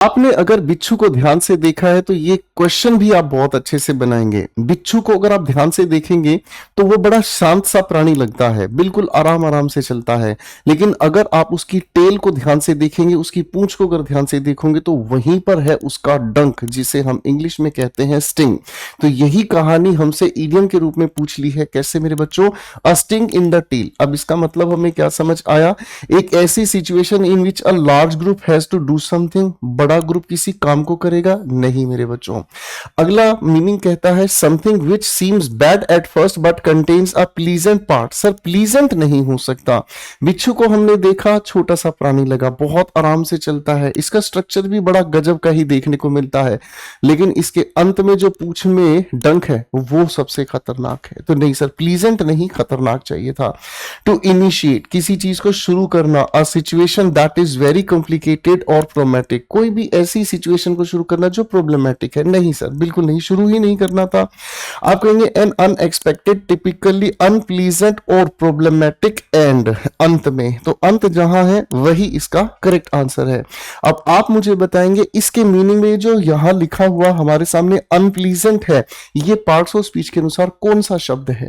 आपने अगर बिच्छू को ध्यान से देखा है तो ये क्वेश्चन भी आप बहुत अच्छे से बनाएंगे। बिच्छू को अगर आप ध्यान से देखेंगे तो वो बड़ा शांत सा प्राणी लगता है, बिल्कुल आराम आराम से चलता है। लेकिन अगर आप उसकी टेल को ध्यान से देखेंगे, उसकी पूंछ को अगर ध्यान से देखोगे तो वहीं पर है उसका डंक, जिसे हम इंग्लिश में कहते हैं स्टिंग। तो यही कहानी हमसे इडियम के रूप में पूछ ली है। कैसे मेरे बच्चों? A sting in the tail. अब इसका मतलब हमें क्या समझ आया? एक ऐसी situation in which a large group has to do something. बड़ा ग्रुप किसी काम को करेगा नहीं मेरे बच्चों। अगला मीनिंग कहता है something which seems bad at first but contains a pleasant part. Sir pleasant नहीं हो सकता। बिच्छू को हमने देखा, छोटा सा प्राणी लगा, बहुत आराम से चलता है, इसका स्ट्रक्चर भी बड़ा गजब का ही देखने को मिलता है। लेकिन इसके अंत में जो पूंछ में डंक है वो सबसे खतरनाक है। तो नहीं सर, प्लीजेंट नहीं, खतरनाक चाहिए था। टू इनिशिएट, किसी चीज को शुरू करना। A situation that is very complicated और प्रॉब्लमेटिक, कोई भी ऐसी सिचुएशन को शुरू करना जो प्रॉब्लमेटिक है। नहीं सर, बिल्कुल नहीं, शुरू ही नहीं करना था। आप कहेंगे एन अनएक्सपेक्टेड, टिपिकली अनप्लीजेंट और प्रॉब्लमेटिक एंड, अंत में। तो अंत जहां है वही इसका करेक्ट आंसर है। अब आप मुझे बताएंगे इसके मीनिंग में जो यहां लिखा हुआ हमारे सामने अनप्लीजेंट है, ये पार्ट्स ऑफ स्पीच के अनुसार कौन सा शब्द है?